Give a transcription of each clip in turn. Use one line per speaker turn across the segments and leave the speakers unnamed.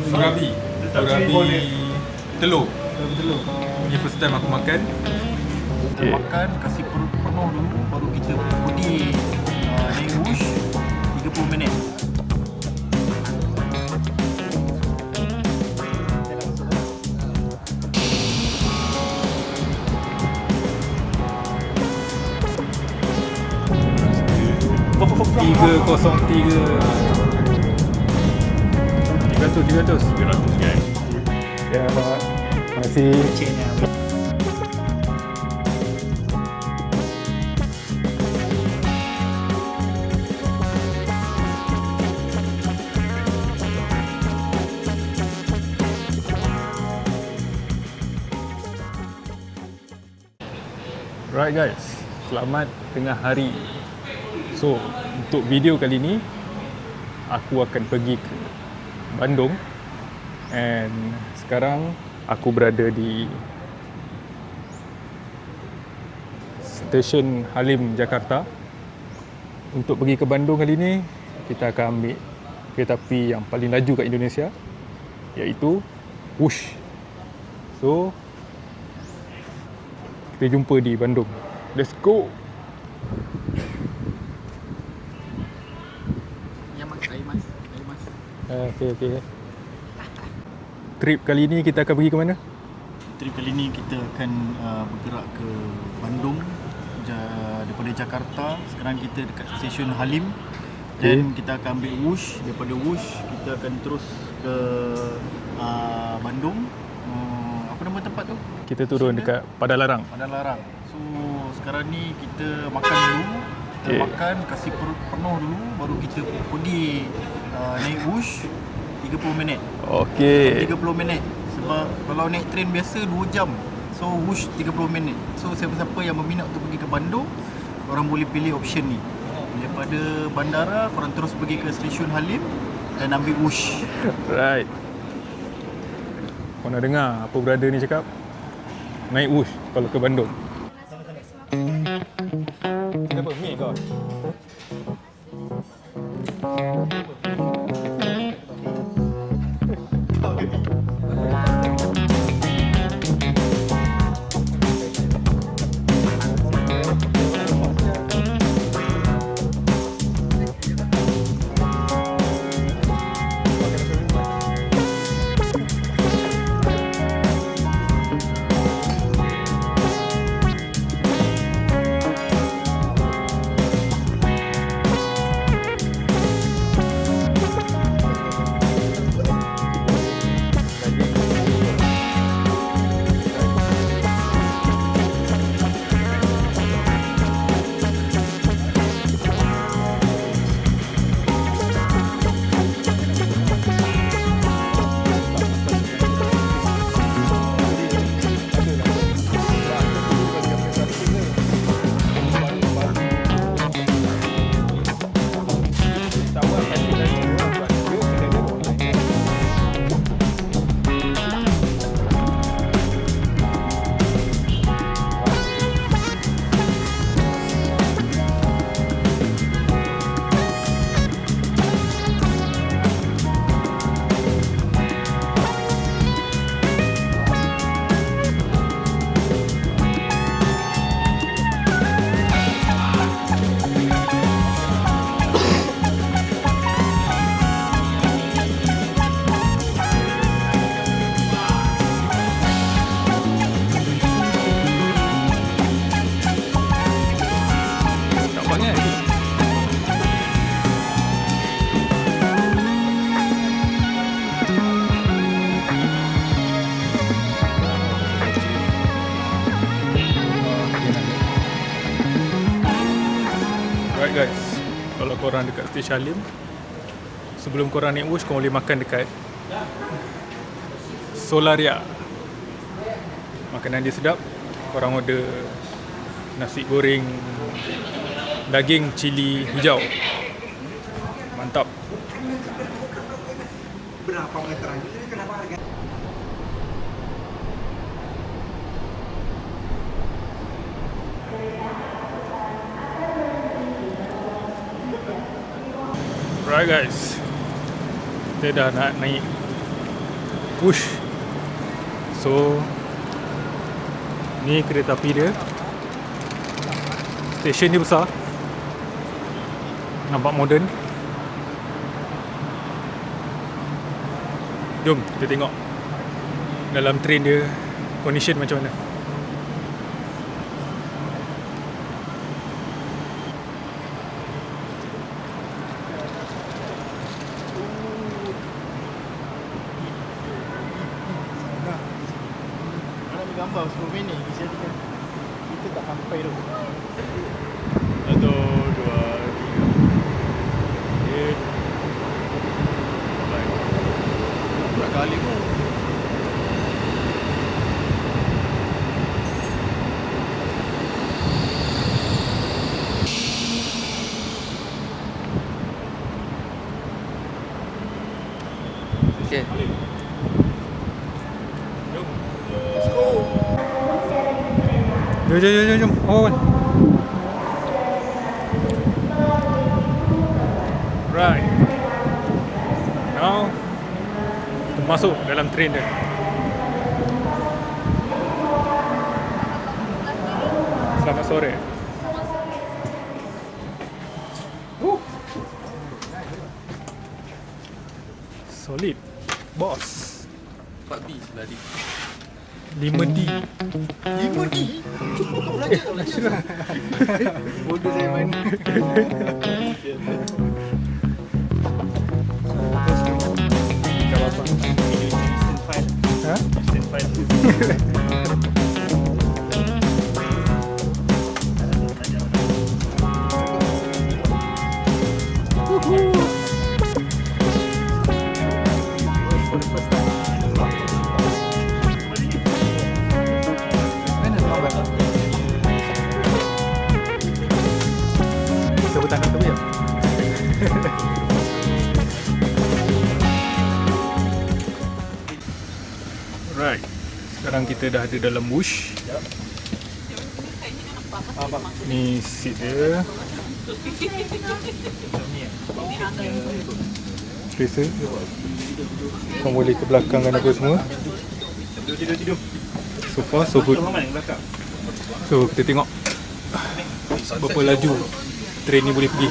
Surabi telur. Ini first time aku makan. Kita makan, kasih perut penuh dulu, baru kita pergi naik wush 30 minit. Tiga 300 guys.
Ya, Pak. Terima kasih. Right guys, selamat tengah hari. So, untuk video kali ni aku akan pergi ke Bandung, and sekarang aku berada di stesen Halim, Jakarta. Untuk pergi ke Bandung kali ni, kita akan ambil kereta api yang paling laju kat Indonesia, iaitu Wush. So, kita jumpa di Bandung. Let's go. Okay. Trip kali ni kita akan pergi ke mana?
Trip kali ni kita akan bergerak ke Bandung daripada Jakarta. Sekarang kita dekat stesen Halim. Dan kita akan ambil Wush. Daripada Wush kita akan terus ke Bandung. Apa nama tempat tu?
Kita turun dekat Padalarang.
So sekarang ni kita makan dulu. Kita makan, kasih perut penuh dulu, baru kita pergi naik Wush 30 minit.
Okey.
30 minit. Sebab kalau naik train biasa 2 jam. So Wush 30 minit. So siapa-siapa yang berminat untuk pergi ke Bandung, korang boleh pilih option ni. Daripada bandara korang terus pergi ke stesen Halim dan ambil Wush.
Right. Kau nak dengar apa brother ni cakap? Naik Wush kalau ke Bandung. Kenapa? Mi kau? Alright guys, kalau korang dekat stesen Halim, sebelum korang naik Wush, korang boleh makan dekat Solaria. Makanan dia sedap. Korang order nasi goreng daging cili hijau. Mantap. Berapa meter lagi? Kenapa harga? Alright guys, kita kita dah nak naik Wush. So ni kereta api dia. Stesen dia besar, nampak moden. Jom kita tengok dalam train dia condition macam mana.
Gambar 10 minit kita tak sampai tu.
1, 2, 3.
Berapa kali pun. Okay.
Jom. Awal. Right. Now kita masuk dalam train dia. Selamat sore. Solid. Boss.
4B sebelah D.
5D.
5D? Kau belajar tak belajar? Bodoh saya mana?
Tak apa-apa.
Instant file.
Ha?
Instant file.
Sebutan kata dia. Right. Sekarang kita dah ada dalam Wush. Ni seat dia. Selesa. Kau boleh ke belakang kan apa semua.
Tidur.
So far so good. So kita tengok berapa laju train ni boleh pergi.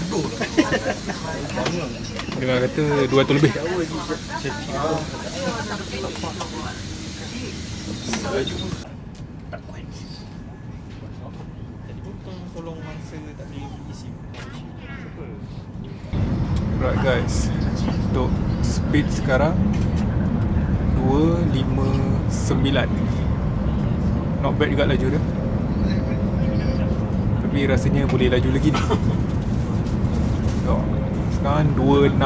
Dengar kata 200 lebih.
Tak kuat. Tadi pun tolong mangsa tak boleh isi.
Right guys, untuk speed sekarang 259. Not bad juga laju dia. Tapi rasanya boleh laju lagi ni. So, sekarang 266.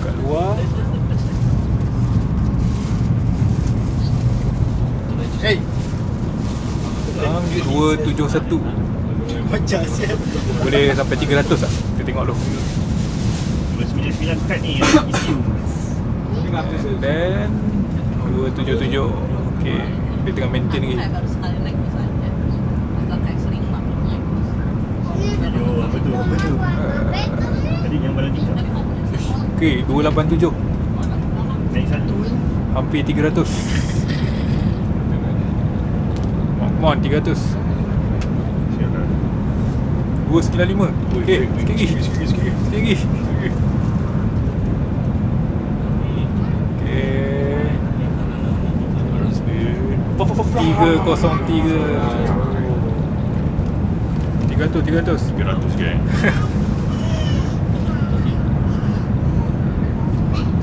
Kat luar
Hey,
sekarang 271.
macam siap.
Boleh sampai 300 tak? Kita tengok dulu.
99 kad ni isi.
Then 277. Okay, dia tengah maintain lagi.
Saya baru sekali naik pesawatnya. Agak kayak sering mak.
Betul. Tadi yang baru tinggal.
Okay, 287.
Naik satu.
Hampir 300. Come on, 300. 295. Okay, sikit lagi. Okay. 303. 300 ke?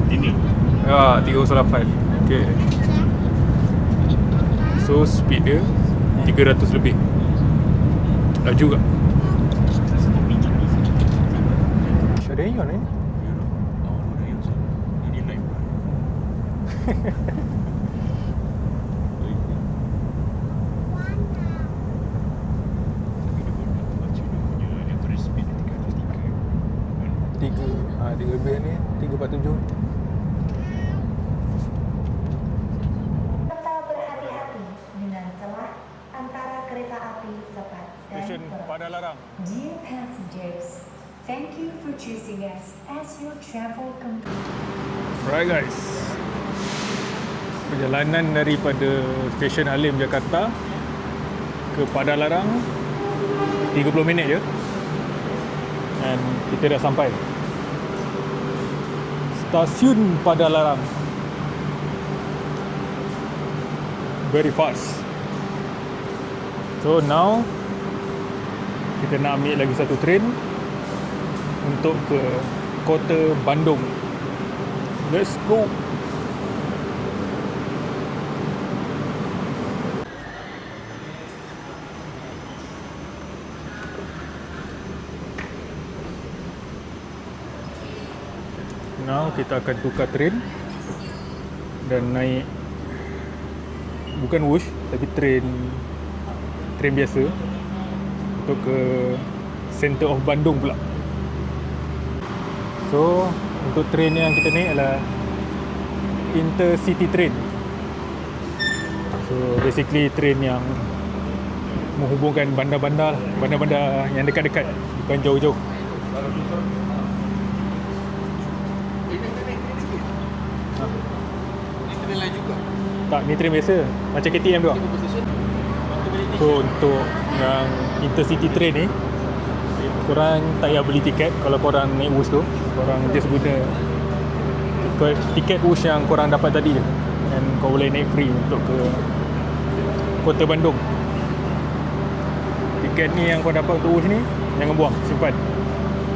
Ini.
Ya, 308. Okay. So speed dia 300 lebih. Laju tak? Syariah ni.
Ini naik.
Tiga lebih ni 347.
Tetap berhati-hati dengan celah antara kereta api cepat dan
Stesen
lambat.
Padalarang.
Dear passengers, Thank you for choosing us as your travel company.
Alright guys, perjalanan daripada stesen Halim Jakarta ke Padalarang 30 minit je, dan kita dah sampai stasiun Padalarang. Very fast. So now kita nak ambil lagi satu train untuk ke kota Bandung. Let's go. Now kita akan tukar train dan naik, bukan Wush tapi train biasa untuk ke center of Bandung pula. So untuk train yang kita naik adalah Intercity Train. So basically train yang menghubungkan bandar-bandar yang dekat-dekat, bukan jauh-jauh.
Train lain juga.
Tak, ni train biasa macam KTM tu. So untuk yang Intercity Train ni, korang tak payah beli tiket. Kalau korang naik Wush tu, korang just guna tiket Wush yang korang dapat tadi je, dan kau boleh naik free untuk ke kota Bandung. Tiket ni yang kau dapat untuk Wush ni, jangan buang, simpan.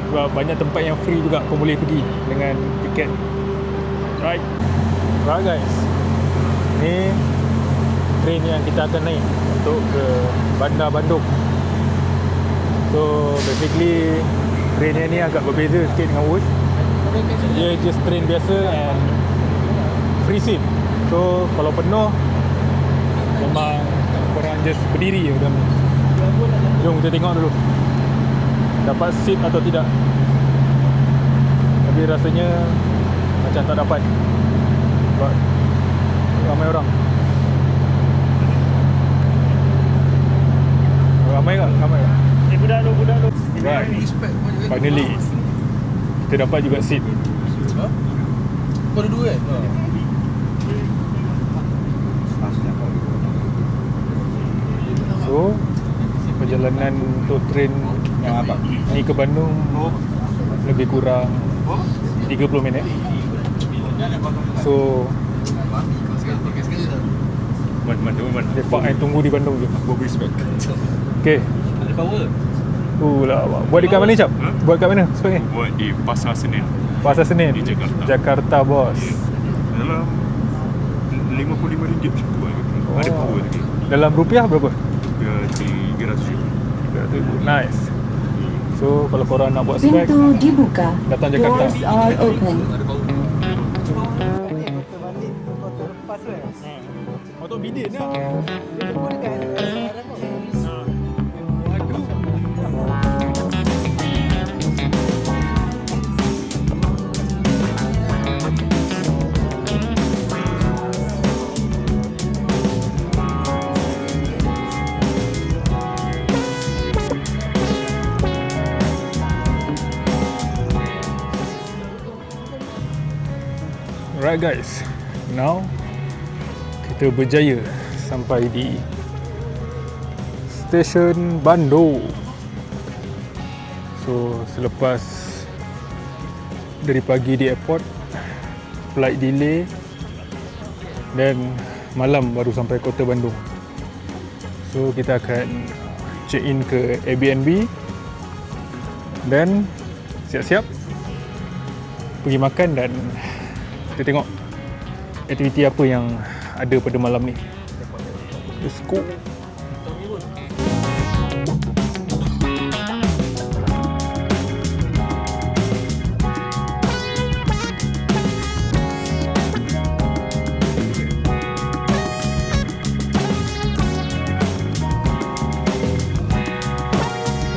Sebab banyak tempat yang free juga kau boleh pergi dengan tiket. Right guys, ni train yang kita akan naik untuk ke bandar Bandung. So basically train ni agak berbeza sikit dengan Wush. Dia just train biasa and free seat. So kalau penuh memang korang just berdiri je dalam ni. Jom kita tengok dulu dapat seat atau tidak. Tapi rasanya macam tak dapat sebab ramai orang. Ramai tak? Budak tu. Right. Finally kita dapat juga seat.
Kau ada dua kan?
So perjalanan untuk train yang ni ke Bandung lebih kurang 30 minit. So lepak yang tunggu di Bandung je. Okay.
Ada power.
Lah, buat di kat mana cap? Buat kat mana sebenarnya?
Buat di Pasar Senen
Pasar Senen
di Jakarta.
Jakarta bos.
Dalam RM55 macam tu lah. Ada power lagi.
Dalam rupiah berapa?
RM300.
Nice. So kalau korang nak buat spek,
Pintu dibuka.
datang Jakarta.
Doors are open.
Motor bidin lah. Alright guys, now kita berjaya sampai di stesen Bandung. So selepas dari pagi di airport, flight delay, dan malam baru sampai kota Bandung. So kita akan check in ke Airbnb dan siap-siap pergi makan, dan kita tengok aktiviti apa yang ada pada malam ni. Let's go.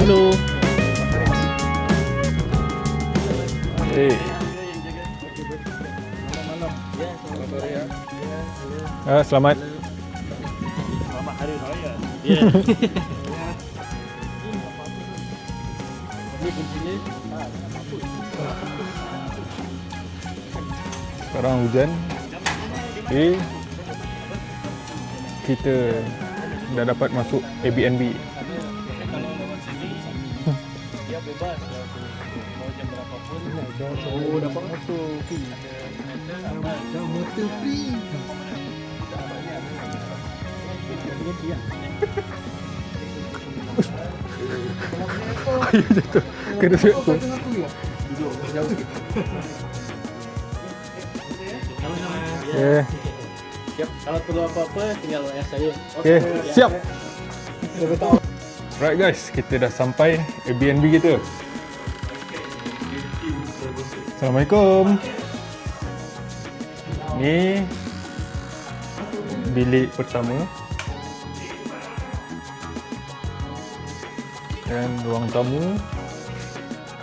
Hello. Hey. Selamat.
Selamat Hari Raya.
Ini kuncinya.
Sekarang hujan. Kita dah dapat masuk Airbnb.
Dia bebas mau jam berapa pun.
Oh, dapat motor free. Dah motor free.
Ayo jatuh. Kena jatuh. Okay.
Siap. Kalau perlu apa-apa tinggal WhatsApp saya.
Okay, siap. Right guys, kita dah sampai Airbnb kita. Assalamualaikum. Ni bilik pertama. Dan ruang tamu.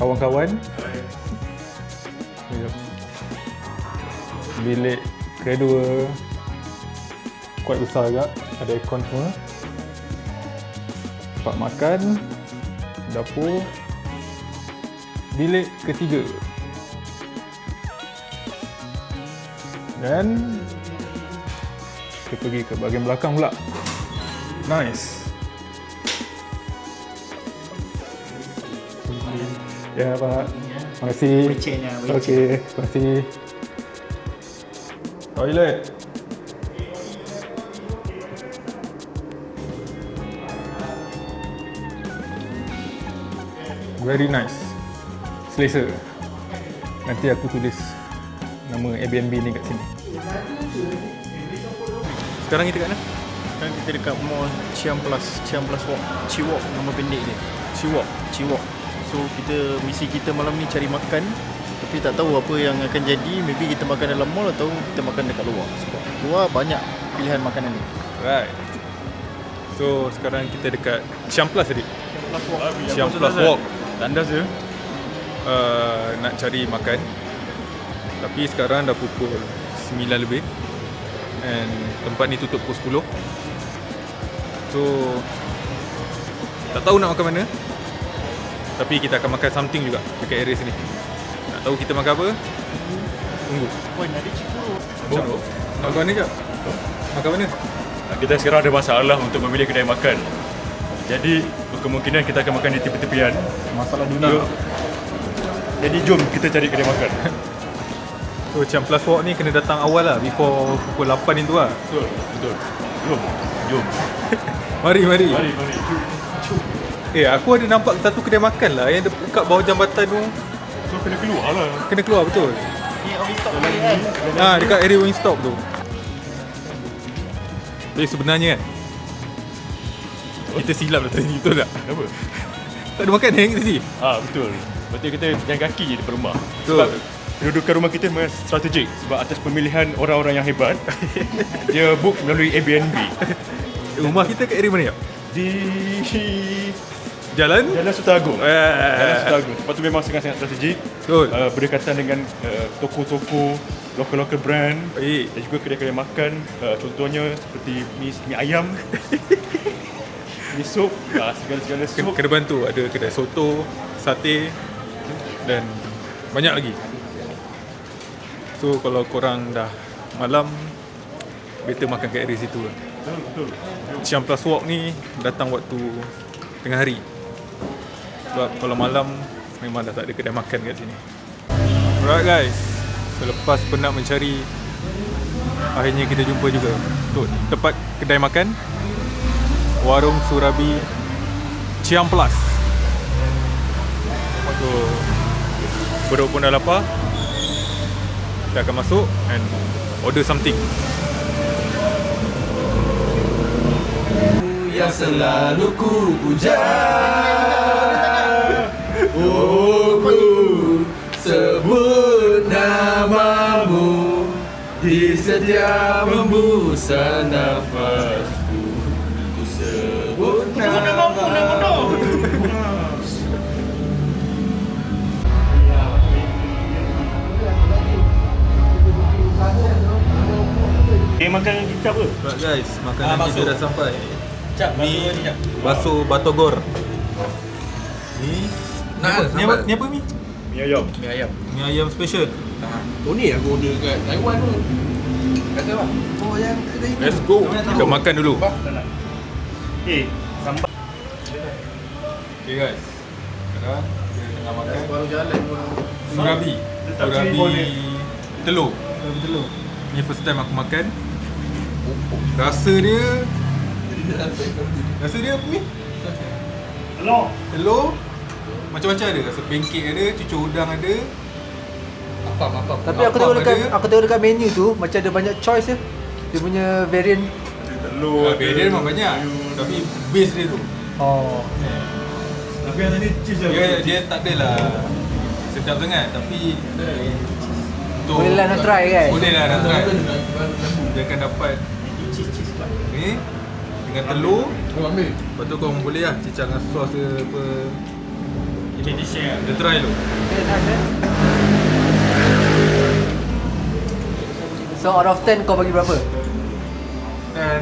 Kawan-kawan. Bilik kedua. Kuat besar juga, ada aircon semua. Tempat makan, dapur. Bilik ketiga. Dan kita pergi ke bahagian belakang pula. Nice. Ya Pak, terima kasih. Okey, terima kasih. Toilet. Very nice. Selesa. Nanti aku tulis nama Airbnb ni kat sini. Sekarang kita kat mana?
Sekarang kita dekat mall Ciamplas Walk. Ciwalk nama pendek dia. Ciwalk. So misi kita malam ni cari makan, tapi tak tahu apa yang akan jadi. Maybe kita makan dalam mall atau kita makan dekat luar. Sebab luar banyak pilihan makanan ni.
Right. So sekarang kita dekat Ciamplas tadi. Ciamplas Walk. Tandas je. Nak cari makan. Tapi sekarang dah pukul 9 lebih. And tempat ni tutup pukul 10. So tak tahu nak makan mana. Tapi kita akan makan something juga dekat area sini. Tak tahu kita makan apa. Tunggu.
Oi, ada cikgu.
Nak makan mana je? Makan mana?
Kita sekarang ada masalah untuk memilih kedai makan. Jadi kemungkinan kita akan makan di tepi-tepian.
Masalah dunia.
Jadi jom kita cari kedai makan.
So Ciamplas Walk ni kena datang awal lah, before pukul 8 itu lah.
Betul. Jom.
Mari. Aku ada nampak satu kedai makan lah yang dekat bawah jambatan tu.
So kena keluar lah.
Kena keluar betul.
Ni Wingstop ni kan.
Dekat area Wingstop tu. Tapi sebenarnya kan kita silap dah tadi, betul tak?
Kenapa?
Tak ada makan yang tadi.
Betul. Berarti kita jalan kaki je depan rumah.
Betul.
Sebab kedudukan rumah kita memang strategik. Sebab atas pemilihan orang-orang yang hebat, dia book melalui Airbnb.
Rumah kita kat area mana ya?
Di
Jalan
Sultan Agong. Jalan Sultan Agong. Tempat tu memang sangat-sangat strategik.
Betul.
Berdekatan dengan toko-toko local brand.
Baik.
Dan juga kedai-kedai makan. Contohnya seperti mi ayam, mi sup, segala-segala sup.
Kena bantu. Ada kedai soto, sate dan banyak lagi. So kalau korang dah malam, better makan kat area situ lah.
Betul.
Ciamplas Walk ni datang waktu tengah hari. Sebab kalau malam memang dah tak ada kedai makan kat sini. Alright guys, selepas penat mencari, akhirnya kita jumpa juga untuk tempat kedai makan, Warung Surabi Ciamplas. So perut pun dah lapar, kita akan masuk and order something.
Yang selalu ku puja, oh ku sebut namamu di setiap hembusan nafasku. Ku sebut namamu.
Makan kita apa?
Right guys, makanan kita dah sampai. Ni bakso Batogor. Ni
Nah,
ni apa Mi?
Mi ayam.
Mi ayam.
Mi ayam special.
Oh ni aku order kat Taiwan tu. Kata apa? Oh yang kedai ni.
Let's go. Kita makan dulu.
Sambal.
Okay guys. Sekarang kita tengah makan
Baru jalan pun.
surabi.
Letak
Surabi
cili boleh.
telur. Ni first time aku makan. Rasa dia apa ni?
Hello.
Telur macam-macam ada. Rasa pancake ada, cucur udang ada.
Apa?
Tapi aku tengok dekat menu tu macam ada banyak choice dia. Dia punya variant.
Telur.
Dia memang banyak. Tapi base dia tu.
Oh.
Tapi yang tadi cheese
Dia tak adalah sedap sangat tapi untuk
Boleh lah nak try kan?
Boleh lah nak try. Dia akan dapat ni dengan telur.
Kau ambil.
Lepas tu korang boleh lah cicah dengan sos ke apa.
Ini di share.
Dia try dulu.
Okay, nice. So out of 10 kau bagi berapa?
Dan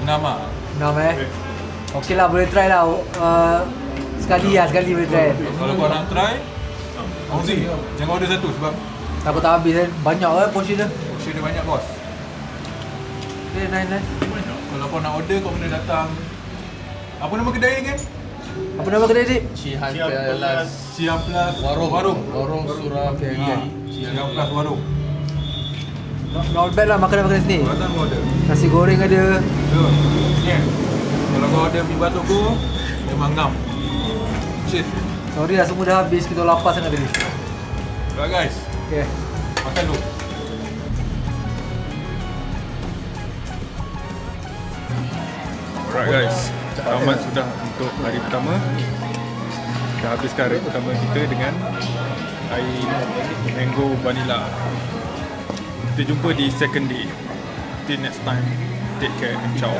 6 lah.
6 Okay lah, boleh try lah. Sekali boleh try.
Kalau kau nak try Auzi, jangan order satu sebab
Takut tak habis kan? Banyak lah portion dia.
portion dia banyak bos.
Okay, nice.
Kalau kau nak order kau kena datang. Apa nama kedai ni kan?
Apa nama kedai dik?
Cihan Pelas.
Siam Plus
Warung Surah.
Okay.
Siam Plus Warung.
Not bad lah makanan sini.
Kau datang kau order.
Nasi goreng ada.
Betul. Ni kalau kau order mi batok tu memang ngam. Shit.
Sorry lah, semua dah habis. Kita lapar sangat tadi.
Alright guys,
Okay.
makan dulu. Alright guys, selamat sudah untuk hari pertama. Kita habiskan hari pertama kita dengan air mango vanilla. Kita jumpa di second day. Till next time, take care and ciao.